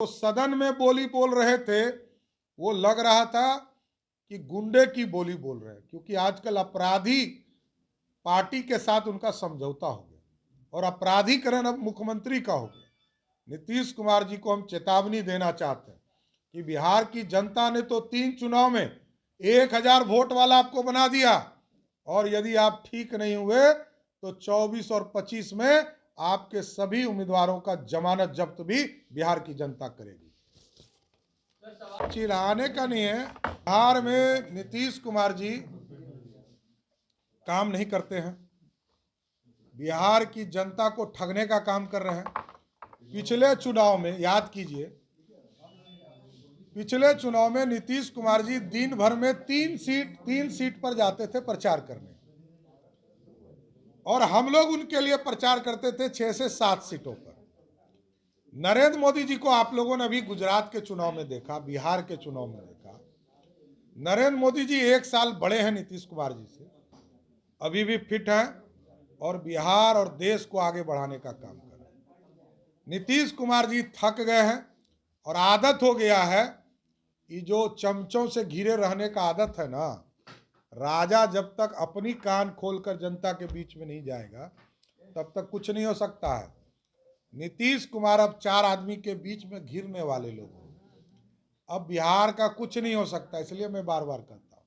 तो सदन में बोली बोल रहे थे, वो लग रहा था कि गुंडे की बोली बोल रहे हैं, क्योंकि आजकल अपराधी पार्टी के साथ उनका समझौता हो गया और अपराधीकरण अब मुख्यमंत्री का हो गया। नीतीश कुमार जी को हम चेतावनी देना चाहते हैं कि बिहार की जनता ने तो 3 चुनाव में 1000 वोट वाला आपको बना दिया, और यदि आप ठीक नहीं हुए तो 24 और 25 में आपके सभी उम्मीदवारों का जमानत जब्त भी बिहार की जनता करेगी। चिढ़ाने का नहीं है, बिहार में नीतीश कुमार जी काम नहीं करते हैं, बिहार की जनता को ठगने का काम कर रहे हैं। पिछले चुनाव में याद कीजिए, पिछले चुनाव में नीतीश कुमार जी दिन भर में 3 सीट पर जाते थे प्रचार करने, और हम लोग उनके लिए प्रचार करते थे 6 से 7 सीटों पर। नरेंद्र मोदी जी को आप लोगों ने अभी गुजरात के चुनाव में देखा, बिहार के चुनाव में देखा। नरेंद्र मोदी जी 1 साल बड़े हैं नीतीश कुमार जी से, अभी भी फिट हैं और बिहार और देश को आगे बढ़ाने का काम कर रहे हैं। नीतीश कुमार जी थक गए हैं और आदत हो गया है कि जो चमचों से घिरे रहने का आदत है ना, राजा जब तक अपनी कान खोलकर जनता के बीच में नहीं जाएगा तब तक कुछ नहीं हो सकता है। नीतीश कुमार अब 4 आदमी के बीच में घिरने वाले लोग हैं, अब बिहार का कुछ नहीं हो सकता। इसलिए मैं बार बार कहता हूं,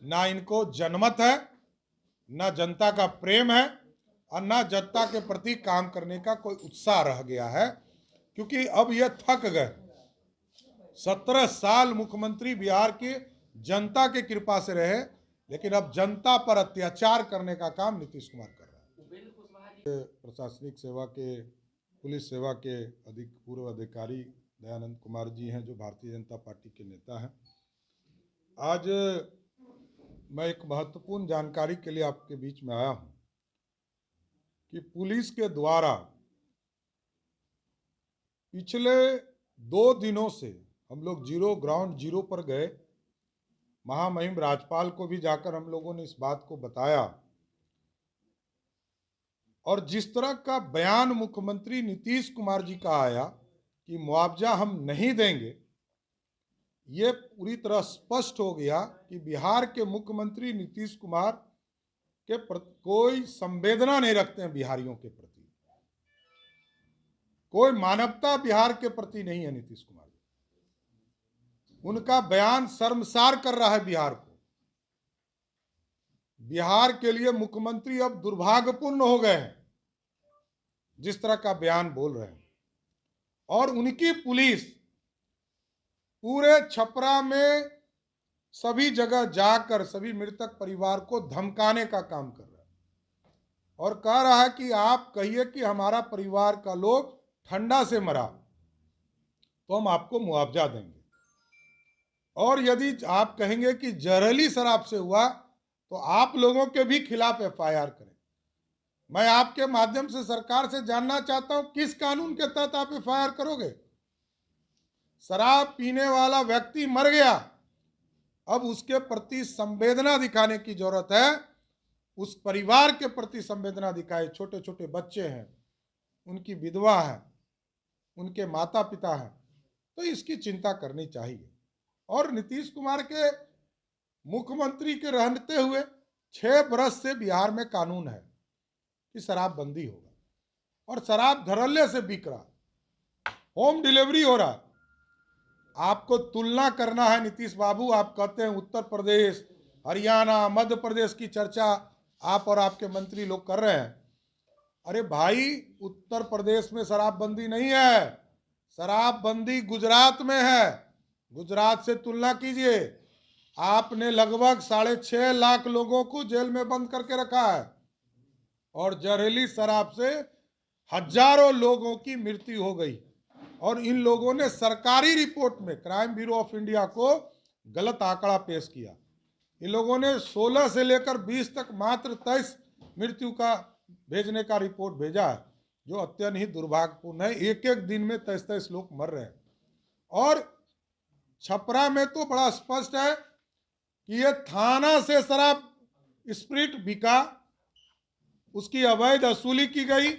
ना इनको जनमत है, ना जनता का प्रेम है, और ना जनता के प्रति काम करने का कोई उत्साह रह गया है, क्योंकि अब ये थक गए। 17 साल मुख्यमंत्री बिहार की जनता की कृपा से रहे, लेकिन अब जनता पर अत्याचार करने का काम नीतीश कुमार कर रहा है। प्रशासनिक सेवा के, पुलिस सेवा के पूर्व अधिकारी दयानंद कुमार जी हैं, जो भारतीय जनता पार्टी के नेता हैं। आज मैं एक महत्वपूर्ण जानकारी के लिए आपके बीच में आया हूं कि पुलिस के द्वारा पिछले 2 दिनों से हम लोग ग्राउंड जीरो पर गए, महामहिम राज्यपाल को भी जाकर हम लोगों ने इस बात को बताया, और जिस तरह का बयान मुख्यमंत्री नीतीश कुमार जी का आया कि मुआवजा हम नहीं देंगे, ये पूरी तरह स्पष्ट हो गया कि बिहार के मुख्यमंत्री नीतीश कुमार के प्रति कोई संवेदना नहीं रखते हैं। बिहारियों के प्रति कोई मानवता बिहार के प्रति नहीं है। नीतीश कुमार जी, उनका बयान शर्मसार कर रहा है बिहार को। बिहार के लिए मुख्यमंत्री अब दुर्भाग्यपूर्ण हो गए हैं, जिस तरह का बयान बोल रहे हैं। और उनकी पुलिस पूरे छपरा में सभी जगह जाकर सभी मृतक परिवार को धमकाने का काम कर रहा है, और कह रहा है कि आप कहिए कि हमारा परिवार का लोग ठंडा से मरा तो हम आपको मुआवजा देंगे, और यदि आप कहेंगे कि जहरीली शराब से हुआ तो आप लोगों के भी खिलाफ एफआईआर करें। मैं आपके माध्यम से सरकार से जानना चाहता हूं, किस कानून के तहत आप एफआईआर करोगे? शराब पीने वाला व्यक्ति मर गया, अब उसके प्रति संवेदना दिखाने की जरूरत है, उस परिवार के प्रति संवेदना दिखाए। छोटे छोटे बच्चे हैं, उनकी विधवा है, उनके माता पिता हैं, तो इसकी चिंता करनी चाहिए। और नीतीश कुमार के मुख्यमंत्री के रहते हुए 6 बरस से बिहार में कानून है कि शराबबंदी होगा, और शराब धड़ल्ले से बिक रहा, होम डिलीवरी हो रहा। आपको तुलना करना है नीतीश बाबू, आप कहते हैं उत्तर प्रदेश, हरियाणा, मध्य प्रदेश की चर्चा आप और आपके मंत्री लोग कर रहे हैं। अरे भाई, उत्तर प्रदेश में शराबबंदी नहीं है, शराबबंदी गुजरात में है। गुजरात से तुलना कीजिए, आपने लगभग 6.5 लाख लोगों को जेल में बंद करके रखा है, और जहरीली शराब से हजारों लोगों की मृत्यु हो गई, और इन लोगों ने सरकारी रिपोर्ट में क्राइम ब्यूरो ऑफ इंडिया को गलत आंकड़ा पेश किया। इन लोगों ने 16 से लेकर 20 तक मात्र 23 मृत्यु का भेजने का रिपोर्ट भेजा है, जो अत्यंत ही दुर्भाग्यपूर्ण है। एक एक दिन में 23 लोग मर रहे हैं। और छपरा में तो बड़ा स्पष्ट है कि ये थाना से शराब स्प्रिट बिका, उसकी अवैध वसूली की गई,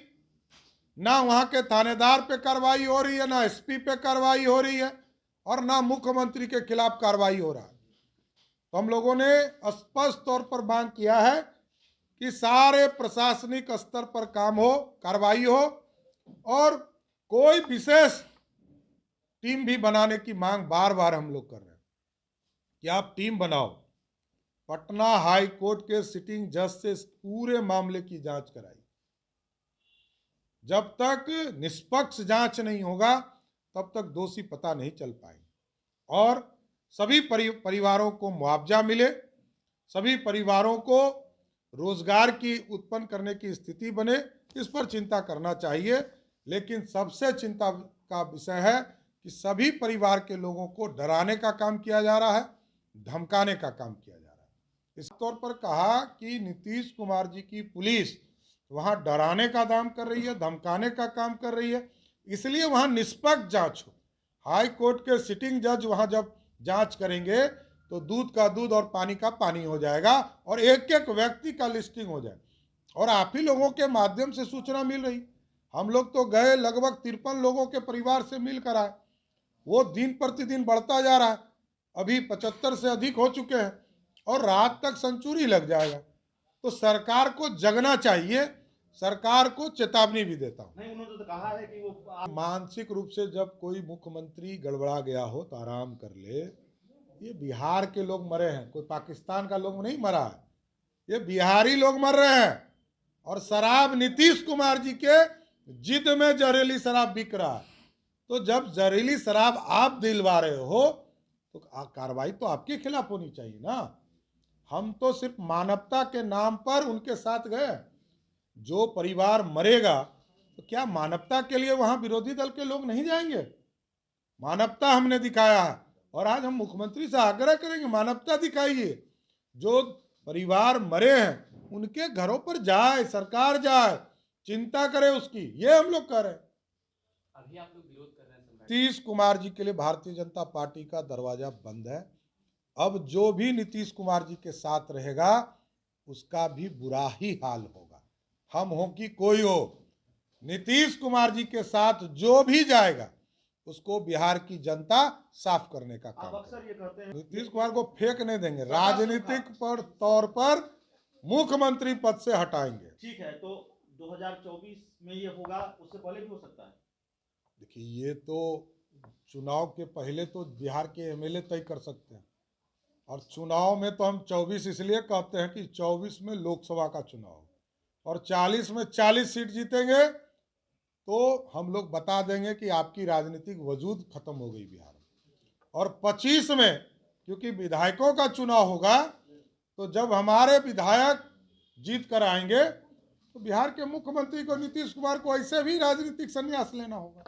ना वहां के थानेदार पे कार्रवाई हो रही है, ना एसपी पे कार्रवाई हो रही है, और ना मुख्यमंत्री के खिलाफ कार्रवाई हो रहा है। तो हम लोगों ने स्पष्ट तौर पर मांग किया है कि सारे प्रशासनिक स्तर पर काम हो, कार्रवाई हो, और कोई विशेष टीम भी बनाने की मांग बार बार हम लोग कर रहे हैं कि आप टीम बनाओ, पटना हाई कोर्ट के सिटिंग जज से इस पूरे मामले की जांच कराई। जब तक निष्पक्ष जांच नहीं होगा तब तक दोषी पता नहीं चल पाएंगे, और सभी परिवारों को मुआवजा मिले, सभी परिवारों को रोजगार की उत्पन्न करने की स्थिति बने, इस पर चिंता करना चाहिए। लेकिन सबसे चिंता का विषय है कि सभी परिवार के लोगों को डराने का काम किया जा रहा है, धमकाने का काम किया जा रहा है। इस तौर पर कहा कि नीतीश कुमार जी की पुलिस वहां डराने का काम कर रही है, धमकाने का काम कर रही है, इसलिए वहां निष्पक्ष जांच हो। हाई कोर्ट के सिटिंग जज वहां जब जांच करेंगे तो दूध का दूध और पानी का पानी हो जाएगा, और एक एक व्यक्ति का लिस्टिंग हो जाए। और आप ही लोगों के माध्यम से सूचना मिल रही, हम लोग तो गए, लगभग 53 लोगों के परिवार से मिलकर आए, वो दिन प्रतिदिन बढ़ता जा रहा है, अभी 75 से अधिक हो चुके हैं, और रात तक सेंचुरी लग जाएगा। तो सरकार को जगना चाहिए, सरकार को चेतावनी भी देता हूं। नहीं, उन्होंने तो कहा है कि वो मानसिक रूप से जब कोई मुख्यमंत्री गड़बड़ा गया हो तो आराम कर ले। ये बिहार के लोग मरे हैं, कोई पाकिस्तान का लोग नहीं मरा है, ये बिहारी लोग मर रहे हैं। और शराब नीतीश कुमार जी के जिद में जहरीली शराब बिक रहा है। तो जब जहरीली शराब आप दिलवा रहे हो तो कार्रवाई तो आपके खिलाफ होनी चाहिए ना। हम तो सिर्फ मानवता के नाम पर उनके साथ गए। जो परिवार मरेगा तो क्या मानवता के लिए वहां विरोधी दल के लोग नहीं जाएंगे? मानवता हमने दिखाया है, और आज हम मुख्यमंत्री से आग्रह करेंगे, मानवता दिखाइए। जो परिवार मरे हैं उनके घरों पर जाए, सरकार जाए, चिंता करे उसकी, ये हम लोग कर रहे हैं। अभी आप लोग विरोध कर रहे हैं नीतीश कुमार जी के लिए भारतीय जनता पार्टी का दरवाजा बंद है। अब जो भी नीतीश कुमार जी के साथ रहेगा उसका भी बुरा ही हाल होगा। हम हो कि कोई हो, नीतीश कुमार जी के साथ जो भी जाएगा उसको बिहार की जनता साफ करने का काम अक्सर ये कहते हैं नीतीश कुमार को फेंक नहीं देंगे, राजनीतिक पर तौर पर मुख्यमंत्री पद से हटाएंगे। ठीक है, तो 2024 में ये होगा, उससे पहले भी हो सकता है। देखिए, ये तो चुनाव के पहले तो बिहार के एमएलए तय कर सकते हैं, और चुनाव में तो हम 24 इसलिए कहते हैं कि 24 में लोकसभा का चुनाव, और 40 में 40 सीट जीतेंगे तो हम लोग बता देंगे कि आपकी राजनीतिक वजूद खत्म हो गई बिहार में। और 25 में क्योंकि विधायकों का चुनाव होगा, तो जब हमारे विधायक जीत कर आएंगे तो बिहार के मुख्यमंत्री को, नीतीश कुमार को, ऐसे भी राजनीतिक संन्यास लेना होगा।